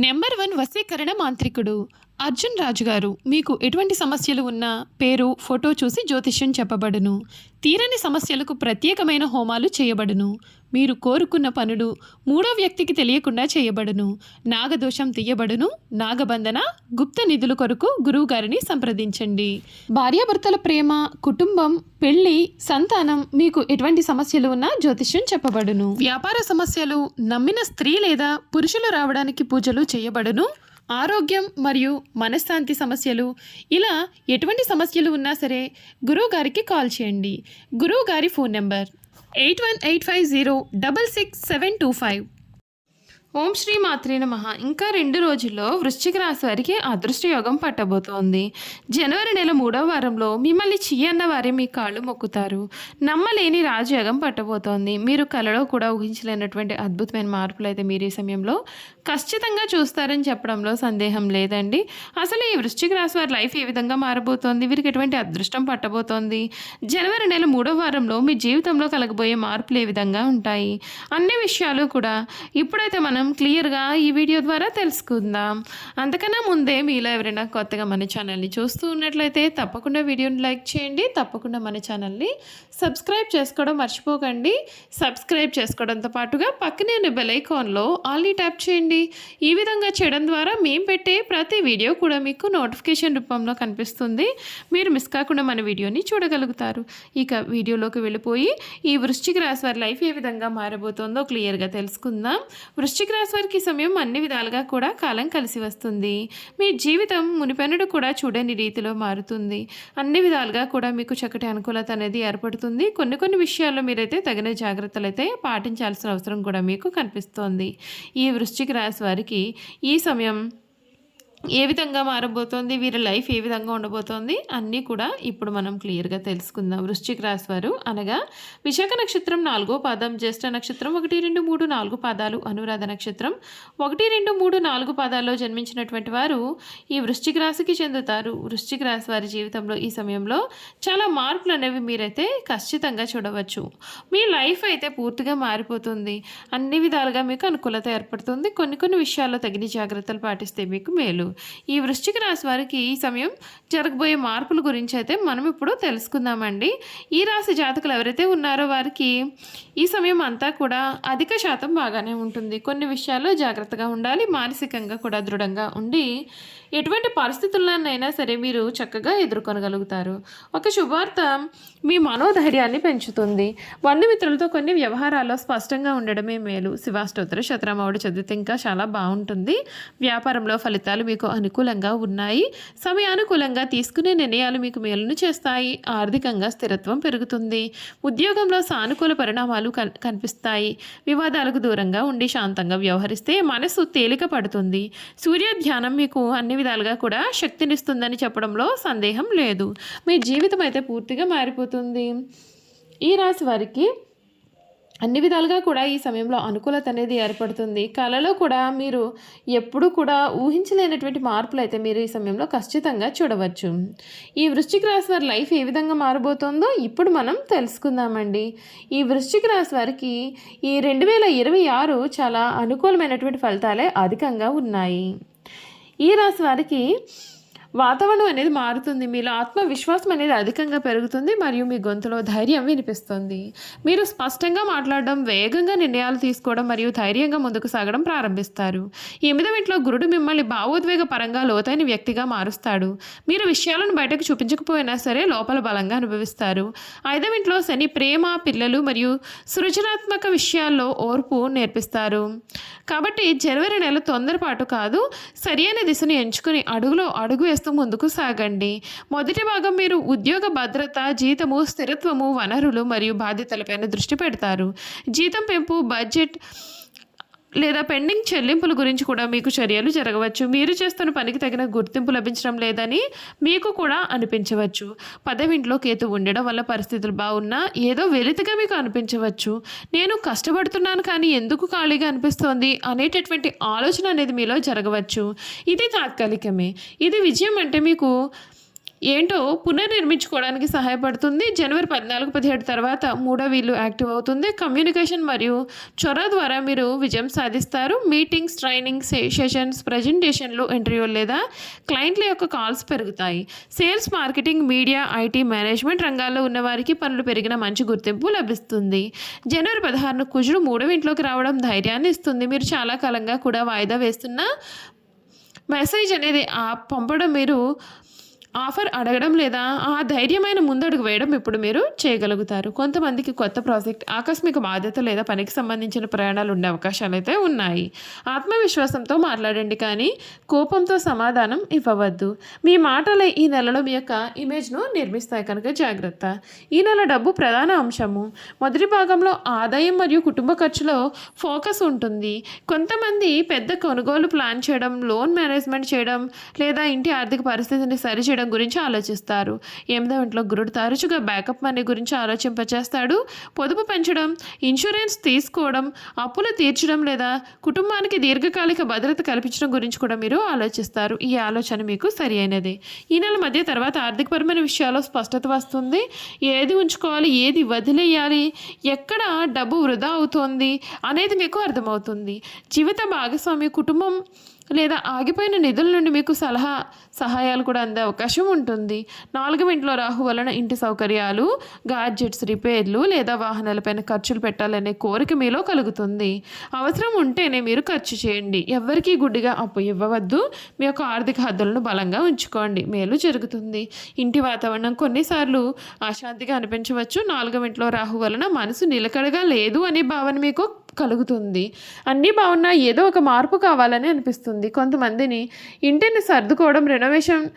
Number 1 వశీకరణ మాంత్రికుడు అర్జున్ రాజు గారు. మీకు ఎటువంటి సమస్యలు ఉన్నా పేరు, ఫోటో చూసి జ్యోతిష్యం చెప్పబడును. తీరని సమస్యలకు ప్రత్యేకమైన హోమాలు చేయబడును. మీరు కోరుకున్న పనులు మూడో వ్యక్తికి తెలియకుండా చేయబడును. నాగదోషం తీయబడును. నాగబంధన, గుప్త నిధుల కొరకు గురువుగారిని సంప్రదించండి. భార్యాభర్తల ప్రేమ, కుటుంబం, పెళ్లి, సంతానం, మీకు ఎటువంటి సమస్యలు ఉన్నా జ్యోతిష్యం చెప్పబడును. వ్యాపార సమస్యలు, నమ్మిన స్త్రీ లేదా పురుషులు రావడానికి పూజలు చేయబడును. ఆరోగ్యం మరియు మనశ్శాంతి సమస్యలు, ఇలా ఎటువంటి సమస్యలు ఉన్నా సరే గురువు గారికి కాల్ చేయండి. గురువు గారి ఫోన్ నెంబర్ 8185066725. ఓం శ్రీ మాత్రే నమః. ఇంకా 2 రోజుల్లో వృశ్చిక రాశి వారికి అదృష్ట యోగం పట్టబోతోంది. జనవరి నెల 3వ వారంలో మిమ్మల్ని అన్న వారే మీ కాళ్ళు మొక్కుతారు. నమ్మలేని రాజయోగం పట్టబోతోంది. మీరు కలలో కూడా ఊహించలేనటువంటి అద్భుతమైన మార్పులు అయితే మీరు ఈ సమయంలో ఖచ్చితంగా చూస్తారని చెప్పడంలో సందేహం లేదండి. అసలు ఈ వృశ్చిక రాశి వారి లైఫ్ ఏ విధంగా మారబోతోంది, వీరికి ఎటువంటి అదృష్టం పట్టబోతోంది, జనవరి నెల 3వ వారంలో మీ జీవితంలో కలగబోయే మార్పులు ఏ విధంగా ఉంటాయి అన్ని విషయాలు కూడా ఇప్పుడైతే మనం క్లియర్గా ఈ వీడియో ద్వారా తెలుసుకుందాం. అంతకన్నా ముందే మీలో ఎవరైనా కొత్తగా మన ఛానల్ని చూస్తూ ఉన్నట్లయితే తప్పకుండా వీడియోని లైక్ చేయండి. తప్పకుండా మన ఛానల్ని సబ్స్క్రైబ్ చేసుకోవడం మర్చిపోకండి. సబ్స్క్రైబ్ చేసుకోవడంతో పాటుగా పక్కనే ఉన్న బెల్ ఐకాన్లో ఆల్ని ట్యాప్ చేయండి. ఈ విధంగా చేయడం ద్వారా మేము పెట్టే ప్రతి వీడియో కూడా మీకు నోటిఫికేషన్ రూపంలో కనిపిస్తుంది. మీరు మిస్ కాకుండా మన వీడియోని చూడగలుగుతారు. ఇక వీడియోలోకి వెళ్ళిపోయి ఈ వృశ్చిక రాశి వారి లైఫ్ ఏ విధంగా మారబోతోందో క్లియర్గా తెలుసుకుందాం. వృశ్చిక రాశి వారికి సమయం అన్ని విధాలుగా కూడా కాలం కలిసి వస్తుంది. మీ జీవితం మునిపెన్నడు కూడా చూడని రీతిలో మారుతుంది. అన్ని విధాలుగా కూడా మీకు చక్కటి అనుకూలత అనేది ఏర్పడుతుంది. కొన్ని విషయాల్లో మీరైతే తగిన జాగ్రత్తలు అయితే పాటించాల్సిన అవసరం కూడా మీకు కనిపిస్తోంది. ఈ వృశ్చిక రాశి వారికి ఈ సమయం ఏ విధంగా మారబోతోంది, వీరి లైఫ్ ఏ విధంగా ఉండబోతోంది అన్నీ కూడా ఇప్పుడు మనం క్లియర్గా తెలుసుకుందాం. వృశ్చిక రాశి వారు అనగా విశాఖ నక్షత్రం 4వ పాదం, జ్యేష్ఠ నక్షత్రం 1, 2, 3, 4 పాదాలు, అనురాధ నక్షత్రం 1, 2, 3, 4 పాదాల్లో జన్మించినటువంటి వారు ఈ వృశ్చిక రాశికి చెందుతారు. వృశ్చిక రాశి వారి జీవితంలో ఈ సమయంలో చాలా మార్పులు అనేవి మీరైతే ఖచ్చితంగా చూడవచ్చు. మీ లైఫ్ అయితే పూర్తిగా మారిపోతుంది. అన్ని విధాలుగా మీకు అనుకూలత ఏర్పడుతుంది. కొన్ని విషయాల్లో తగిన జాగ్రత్తలు పాటిస్తే మీకు మేలు. ఈ వృశ్చిక రాశి వారికి ఈ సమయం జరగబోయే మార్పుల గురించి అయితే మనం ఇప్పుడు తెలుసుకుందామండి. ఈ రాశి జాతకులు ఎవరైతే ఉన్నారో వారికి ఈ సమయం అంతా కూడా అధిక శాతం బాగానే ఉంటుంది. కొన్ని విషయాల్లో జాగ్రత్తగా ఉండాలి. మానసికంగా కూడా దృఢంగా ఉండి ఎటువంటి పరిస్థితుల్లోనైనా సరే మీరు చక్కగా ఎదుర్కొనగలుగుతారు. ఒక శుభార్త మీ మనోధైర్యాన్ని పెంచుతుంది. బంధుమిత్రులతో కొన్ని వ్యవహారాల్లో స్పష్టంగా ఉండడమే మేలు. శివాష్టోత్తర శతనామావళి చదివితే ఇంకా చాలా బాగుంటుంది. వ్యాపారంలో ఫలితాలు మీకు అనుకూలంగా ఉన్నాయి. సమయానుకూలంగా తీసుకునే నిర్ణయాలు మీకు మేలును చేస్తాయి. ఆర్థికంగా స్థిరత్వం పెరుగుతుంది. ఉద్యోగంలో సానుకూల పరిణామాలు కనిపిస్తాయి. వివాదాలకు దూరంగా ఉండి శాంతంగా వ్యవహరిస్తే మనసు తేలిక పడుతుంది. సూర్య ధ్యానం మీకు అన్ని విధాలుగా కూడా శక్తినిస్తుందని చెప్పడంలో సందేహం లేదు. మీ జీవితం అయితే పూర్తిగా మారిపోతుంది. ఈ రాశి వారికి అన్ని విధాలుగా కూడా ఈ సమయంలో అనుకూలత అనేది ఏర్పడుతుంది. కళలో కూడా మీరు ఎప్పుడు కూడా ఊహించలేనటువంటి మార్పులు అయితే మీరు ఈ సమయంలో ఖచ్చితంగా చూడవచ్చు. ఈ వృశ్చిక రాశి వారి లైఫ్ ఏ విధంగా మారబోతోందో ఇప్పుడు మనం తెలుసుకుందామండి. ఈ వృశ్చిక రాశి వారికి ఈ 2026 చాలా అనుకూలమైనటువంటి ఫలితాలే అధికంగా ఉన్నాయి. ఈ రాశి వారికి వాతావరణం అనేది మారుతుంది. మీలో ఆత్మవిశ్వాసం అనేది అధికంగా పెరుగుతుంది మరియు మీ గొంతులో ధైర్యం వినిపిస్తుంది. మీరు స్పష్టంగా మాట్లాడడం, వేగంగా నిర్ణయాలు తీసుకోవడం మరియు ధైర్యంగా ముందుకు సాగడం ప్రారంభిస్తారు. 8వ ఇంట్లో గురుడు మిమ్మల్ని భావోద్వేగ పరంగా లోతైన వ్యక్తిగా మారుస్తాడు. మీరు విషయాలను బయటకు చూపించకపోయినా సరే లోపల బలంగా అనుభవిస్తారు. 5వ ఇంట్లో శని ప్రేమ, పిల్లలు మరియు సృజనాత్మక విషయాల్లో ఓర్పు నేర్పిస్తారు. కాబట్టి జనవరి నెల తొందరపాటు కాదు, సరియైన దిశను ఎంచుకుని అడుగులో అడుగు వేస్తూ ముందుకు సాగండి. మొదటి భాగం మీరు ఉద్యోగ భద్రత, జీతము, స్థిరత్వము, వనరులు మరియు బాధ్యతలపైన దృష్టి పెడతారు. జీతం పెంపు, బడ్జెట్ లేదా పెండింగ్ చెల్లింపుల గురించి కూడా మీకు చర్యలు జరగవచ్చు. మీరు చేస్తున్న పనికి తగిన గుర్తింపు లభించడం లేదని మీకు కూడా అనిపించవచ్చు. 10వ ఇంట్లో కేతు ఉండడం వల్ల పరిస్థితులు బాగున్నా ఏదో వెలితిగా మీకు అనిపించవచ్చు. నేను కష్టపడుతున్నాను కానీ ఎందుకు ఖాళీగా అనిపిస్తోంది అనేటటువంటి ఆలోచన అనేది మీలో జరగవచ్చు. ఇది తాత్కాలికమే. ఇది విజయం అంటే మీకు ఏంటో పునర్నిర్మించుకోవడానికి సహాయపడుతుంది. జనవరి 14, 17 తర్వాత మూడో వీలు యాక్టివ్ అవుతుంది. కమ్యూనికేషన్ మరియు చొరవ ద్వారా మీరు విజయం సాధిస్తారు. మీటింగ్స్, ట్రైనింగ్ సెషన్స్, ప్రజెంటేషన్లు, ఇంటర్వ్యూలు లేదా క్లయింట్ల యొక్క కాల్స్ పెరుగుతాయి. Sales, marketing, media, IT, management రంగాల్లో ఉన్నవారికి పనులు పెరిగిన మంచి గుర్తింపు లభిస్తుంది. జనవరి 16 కుజుడు మూడవ ఇంట్లోకి రావడం ధైర్యాన్ని ఇస్తుంది. మీరు చాలా కాలంగా కూడా వాయిదా వేస్తున్న మెసేజ్ అనేది పంపడం, మీరు ఆఫర్ అడగడం లేదా ఆ ధైర్యమైన ముందడుగు వేయడం ఇప్పుడు మీరు చేయగలుగుతారు. కొంతమందికి కొత్త ప్రాజెక్ట్, ఆకస్మిక బాధ్యత లేదా పనికి సంబంధించిన ప్రయాణాలు ఉండే అవకాశాలు అయితే ఉన్నాయి. ఆత్మవిశ్వాసంతో మాట్లాడండి, కానీ కోపంతో సమాధానం ఇవ్వవద్దు. మీ మాటలే ఈ నెలలో మీ యొక్క ఇమేజ్ను నిర్మిస్తాయి కనుక జాగ్రత్త. ఈ నెల డబ్బు ప్రధాన అంశము. మొదటి భాగంలో ఆదాయం మరియు కుటుంబ ఖర్చులో ఫోకస్ ఉంటుంది. కొంతమంది పెద్ద కొనుగోలు ప్లాన్ చేయడం, లోన్ మేనేజ్మెంట్ చేయడం లేదా ఇంటి ఆర్థిక పరిస్థితిని సరిచేయడం గురించి ఆలోచిస్తారు. 8వ ఇంట్లో గురుడు తరచుగా బ్యాకప్ మనీ గురించి ఆలోచింపచేస్తాడు. పొదుపు పెంచడం, ఇన్సూరెన్స్ తీసుకోవడం, అప్పులు తీర్చడం లేదా కుటుంబానికి దీర్ఘకాలిక భద్రత కల్పించడం గురించి కూడా మీరు ఆలోచిస్తారు. ఈ ఆలోచన మీకు సరి అయినది. ఈ నెల మధ్య తర్వాత ఆర్థికపరమైన విషయాల్లో స్పష్టత వస్తుంది. ఏది ఉంచుకోవాలి, ఏది వదిలేయాలి, ఎక్కడ డబ్బు వృధా అవుతోంది అనేది మీకు అర్థమవుతుంది. జీవిత భాగస్వామి, కుటుంబం లేదా ఆగిపోయిన నిధుల నుండి మీకు సహాయాలు కూడా అందే అవకాశం ఉంటుంది. 4వ ఇంట్లో రాహు వలన ఇంటి సౌకర్యాలు, గాడ్జెట్స్, రిపేర్లు లేదా వాహనాలపైన ఖర్చులు పెట్టాలనే కోరిక మీలో కలుగుతుంది. అవసరం ఉంటేనే మీరు ఖర్చు చేయండి. ఎవరికీ గుడ్డిగా అప్పు ఇవ్వవద్దు. మీ యొక్క ఆర్థిక హద్దులను బలంగా ఉంచుకోండి, మేలు జరుగుతుంది. ఇంటి వాతావరణం కొన్నిసార్లు అశాంతిగా అనిపించవచ్చు. 4వ ఇంట్లో రాహు వలన మనసు నిలకడగా లేదు అనే భావన మీకు కలుగుతుంది. అన్నీ బాగున్నా ఏదో ఒక మార్పు కావాలని అనిపిస్తుంది. కొంతమందిని ఇంటిని సర్దుకోవడం, రెనోవేషన్,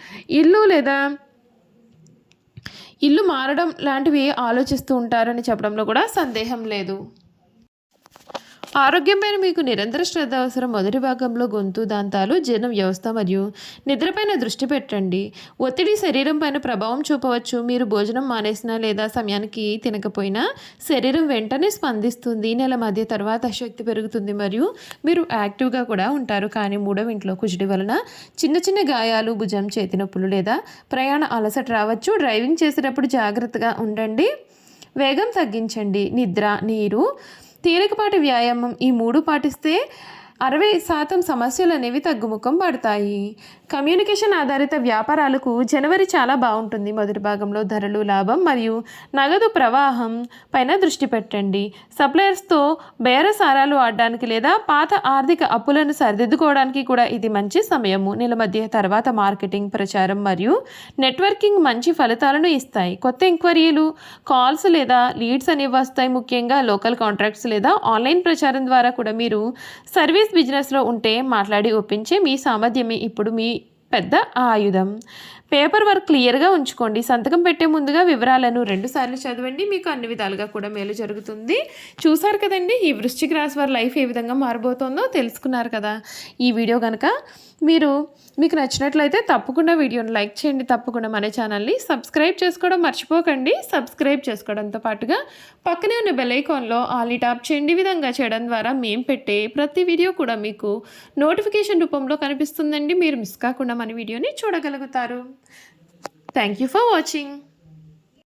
ఇల్లు మారడం లాంటివి ఆలోచిస్తూ ఉంటారని చెప్పడంలో కూడా సందేహం లేదు. ఆరోగ్యంపైన మీకు నిరంతర శ్రద్ధ అవసరం. మొదటి భాగంలో గొంతు, దంతాలు, జీర్ణ వ్యవస్థ మరియు నిద్రపైన దృష్టి పెట్టండి. ఒత్తిడి శరీరం పైన ప్రభావం చూపవచ్చు. మీరు భోజనం మానేసినా లేదా సమయానికి తినకపోయినా శరీరం వెంటనే స్పందిస్తుంది. నెల మధ్య తర్వాత శక్తి పెరుగుతుంది మరియు మీరు యాక్టివ్గా కూడా ఉంటారు. కానీ 3వ ఇంట్లో కుజుడి వలన చిన్న చిన్న గాయాలు, భుజం, చేతి నొప్పులు లేదా ప్రయాణ అలసట రావచ్చు. డ్రైవింగ్ చేసేటప్పుడు జాగ్రత్తగా ఉండండి. వేగం తగ్గించండి. నిద్ర, నీరు, తేలికపాటి వ్యాయామం, ఈ 3 పాటిస్తే 60% సమస్యలు అనేవి తగ్గుముఖం పడతాయి. కమ్యూనికేషన్ ఆధారిత వ్యాపారాలకు జనవరి చాలా బాగుంటుంది. మొదటి భాగంలో ధరలు, లాభం మరియు నగదు ప్రవాహం పైన దృష్టి పెట్టండి. సప్లయర్స్తో బేరసారాలు ఆడడానికి లేదా పాత ఆర్థిక అప్పులను సరిదిద్దుకోవడానికి కూడా ఇది మంచి సమయము. నెల మధ్య తర్వాత మార్కెటింగ్, ప్రచారం మరియు నెట్వర్కింగ్ మంచి ఫలితాలను ఇస్తాయి. కొత్త ఎంక్వైరీలు, కాల్స్ లేదా లీడ్స్ అనేవి వస్తాయి. ముఖ్యంగా లోకల్ కాంట్రాక్ట్స్ లేదా ఆన్లైన్ ప్రచారం ద్వారా కూడా మీరు సర్వీస్ బిజినెస్లో ఉంటే మాట్లాడి ఒప్పించే మీ సామర్థ్యమే ఇప్పుడు మీ పెద్ద ఆయుధం. పేపర్ వర్క్ క్లియర్గా ఉంచుకోండి. సంతకం పెట్టే ముందుగా వివరాలను 2 సార్లు చదవండి. మీకు అన్ని విధాలుగా కూడా మేలు జరుగుతుంది. చూసారు కదండి, ఈ వృశ్చిక రాశి వారి లైఫ్ ఏ విధంగా మారబోతోందో తెలుసుకున్నారు కదా. ఈ వీడియో కనుక మీకు నచ్చినట్లయితే తప్పకుండా వీడియోని లైక్ చేయండి. తప్పకుండా మన ఛానల్ని సబ్స్క్రైబ్ చేసుకోవడం మర్చిపోకండి. సబ్స్క్రైబ్ చేసుకోవడంతో పాటుగా పక్కనే ఉన్న బెల్ ఐకాన్లో ఆల్ ట్యాప్ చేయండి. ఈ విధంగా చేయడం ద్వారా మేము పెట్టే ప్రతి వీడియో కూడా మీకు నోటిఫికేషన్ రూపంలో కనిపిస్తుందండి. మీరు మిస్ కాకుండా మన వీడియోని చూడగలుగుతారు. Thank you for watching.